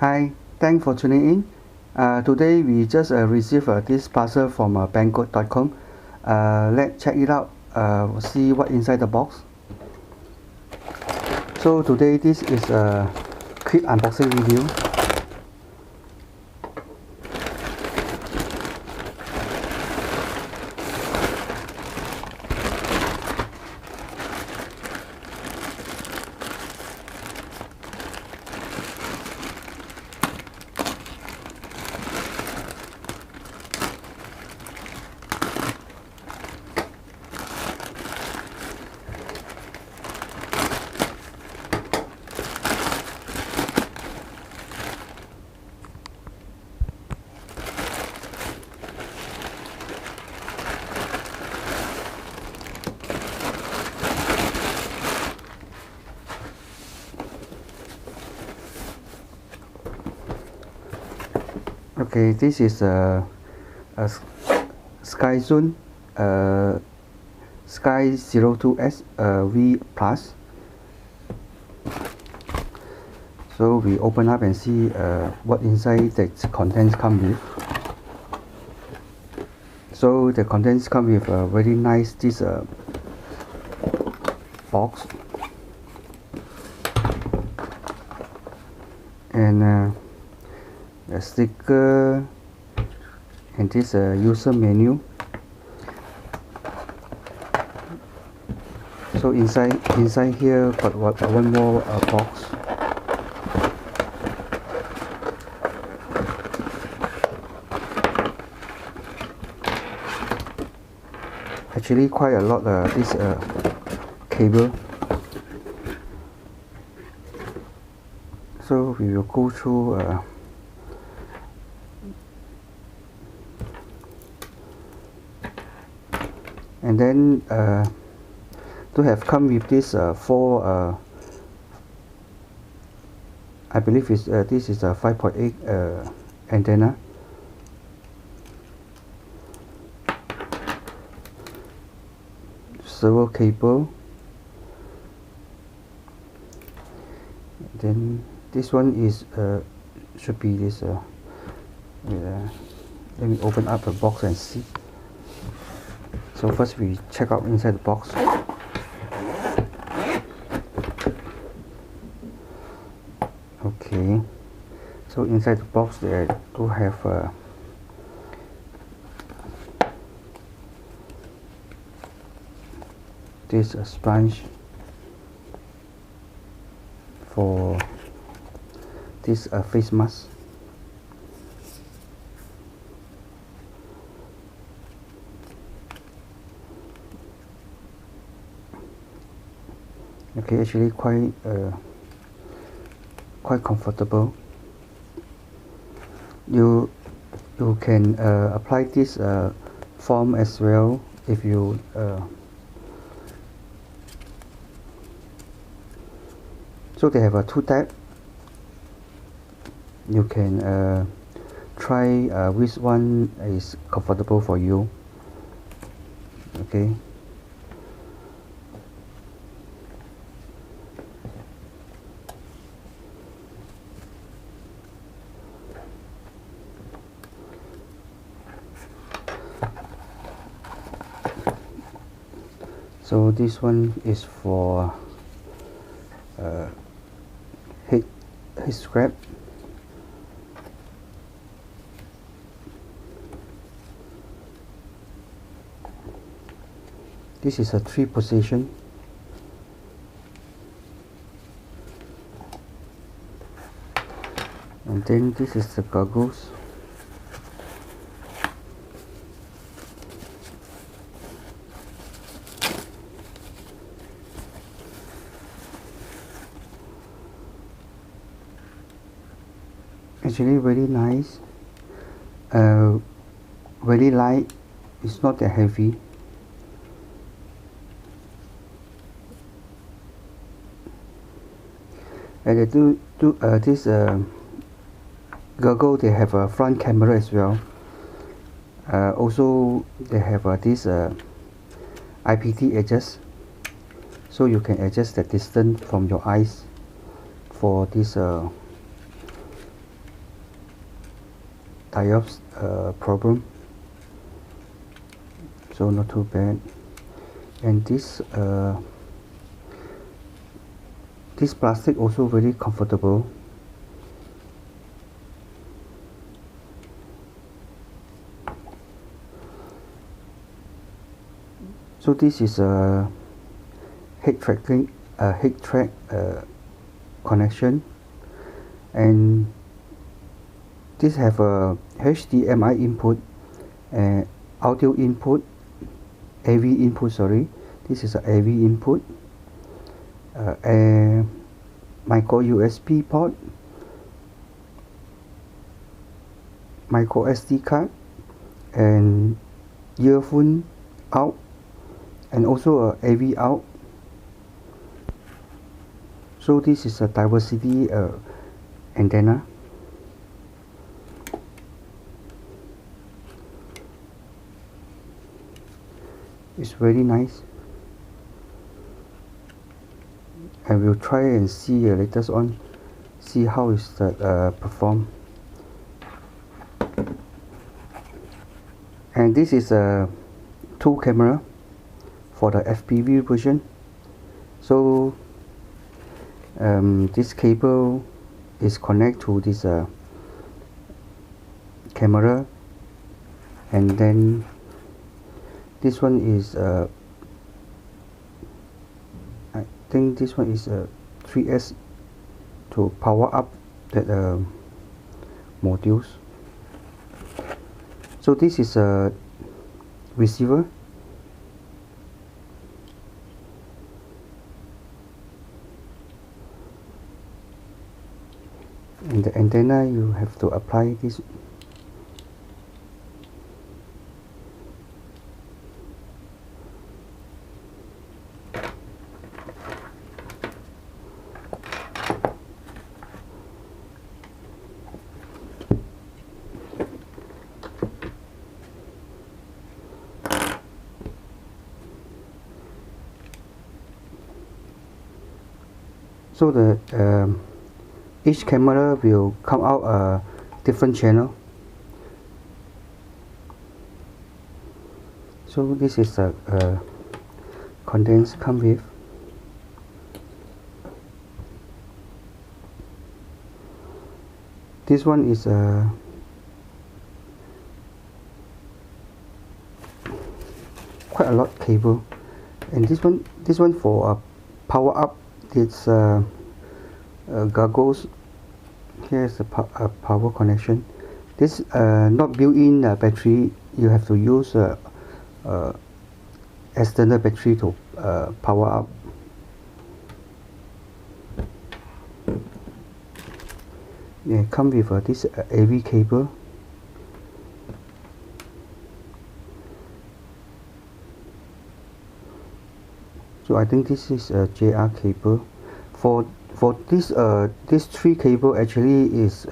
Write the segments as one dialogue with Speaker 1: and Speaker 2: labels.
Speaker 1: Hi, thanks for tuning in. Today we just received this parcel from Banggood.com. Let's check it out, see what inside the box. So today this is a quick unboxing video. Okay, this is a Skyzone SKY02S V Plus. So we open up and see what inside the contents come with. So the contents come with a very nice box, and a sticker, and this user menu. So inside here got one more box. Actually quite a lot this cable. So we will go through and then to have come with this four I believe this is a 5.8 antenna. Servo cable. Then this one is should be this let me open up the box and see. So first we check out inside the box. Okay, so inside the box they do have this sponge for this face mask. Okay, actually quite comfortable. You can apply this foam as well if you so they have a two type. You can try which one is comfortable for you. Okay. So this one is for head strap. This is a 3 position. And then this is the goggles. Actually very nice, very light, it's not that heavy. And they do this goggle, they have a front camera as well. Also they have this IPT adjust, so you can adjust the distance from your eyes for this diopts problem, so not too bad. And this plastic also very comfortable. So this is a head track connection, and this have a HDMI input and audio input, AV input, sorry. This is a AV input, a micro USB port, micro SD card, and earphone out, and also a AV out. So this is a diversity antenna. It's very nice. I will try and see later on, see how is that perform. And this is a 2 camera for the FPV version. So this cable is connected to this camera, and then this one is I think this one is 3S to power up that modules. So this is a receiver, and the antenna you have to apply this. So the each camera will come out a different channel. So this is a condense come with. This one is quite a lot cable, and this one for power up. It's goggles. Here's a power connection. This not built-in battery. You have to use external battery to power up. Yeah, come with this AV cable. So I think this is a JR cable. For this this 3 cable actually is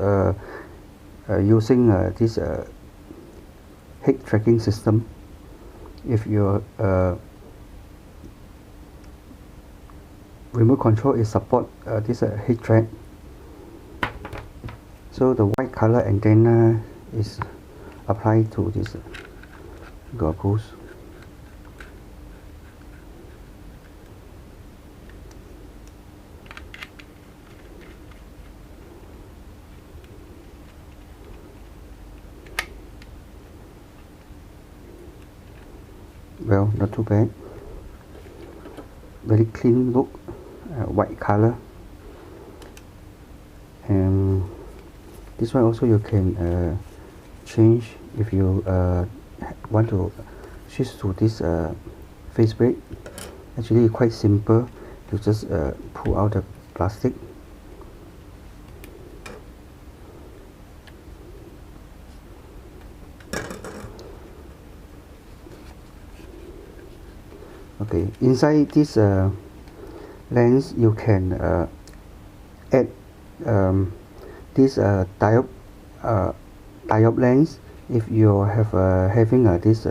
Speaker 1: using this head tracking system. If your remote control is support this head track. So the white color antenna is applied to this goggles. Well, not too bad. Very clean look, white color. And this one also you can change if you want to switch to this face brake. Actually quite simple. You just pull out the plastic. Okay, inside this lens you can add this diode lens if you have having this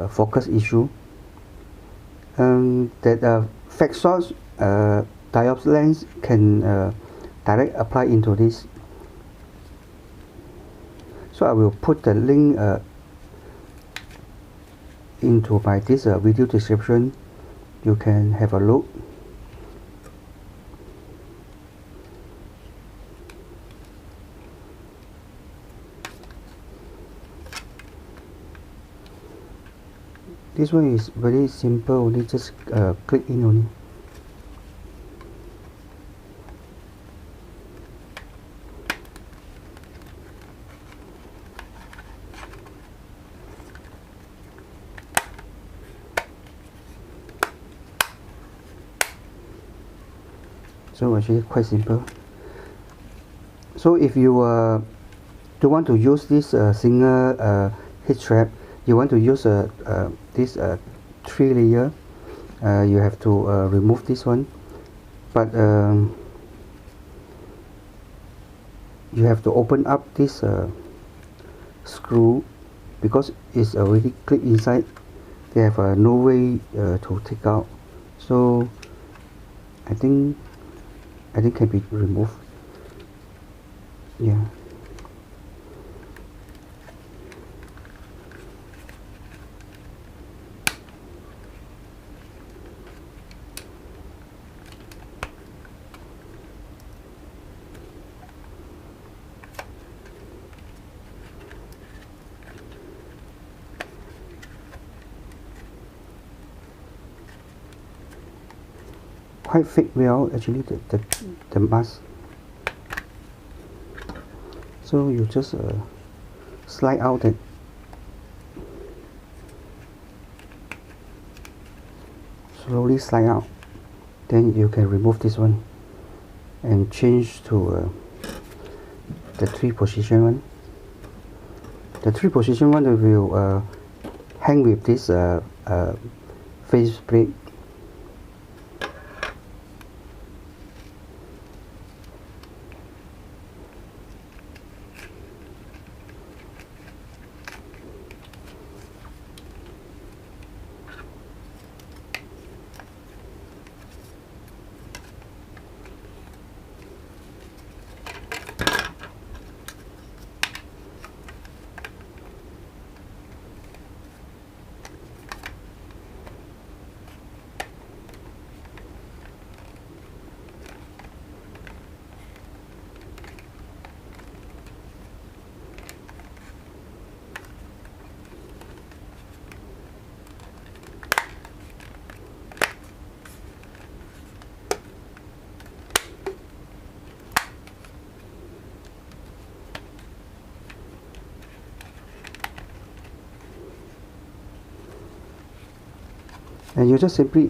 Speaker 1: focus issue. That fixed source diode lens can direct apply into this. So I will put the link into my this video description. You can have a look. This one is very simple, only just click in only. So actually quite simple. So if you don't want to use this single head strap, you want to use this 3 layer, you have to remove this one, but you have to open up this screw because it's already clipped inside. They have no way to take out, so I think can be removed. Yeah. Quite fit well actually the mask. So you just slide out it. Slowly slide out. Then you can remove this one and change to the 3 position one. The 3 position one will hang with this face plate. And you just simply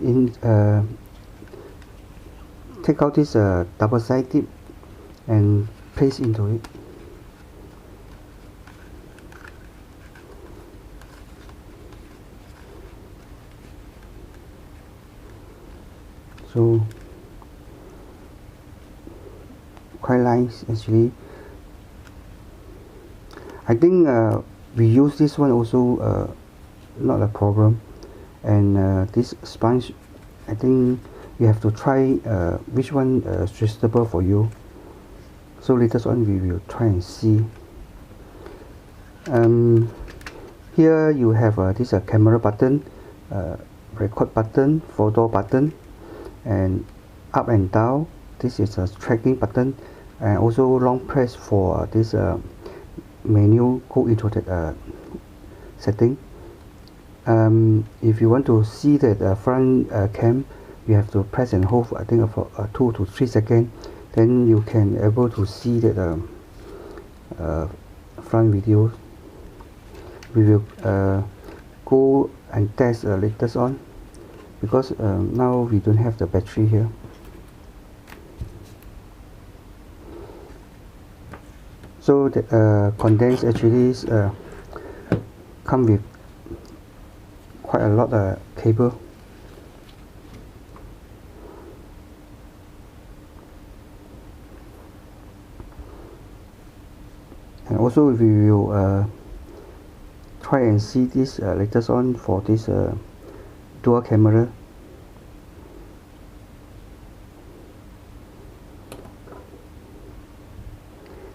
Speaker 1: take out this double side tip and paste into it. So quite nice actually. I think we use this one also not a problem. And this sponge, I think you have to try which one is suitable for you. So later on we will try and see. Here you have this camera button, record button, photo button, and up and down. This is a tracking button, and also long press for this menu go into the setting. If you want to see that front cam, you have to press and hold for I think for 2 to 3 seconds. Then you can able to see that front video. We will go and test later on because now we don't have the battery here. So the condense actually is, come with quite a lot of cable. And also we will try and see this later on for this dual camera.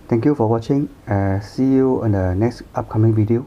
Speaker 1: Thank you for watching. See you on the next upcoming video.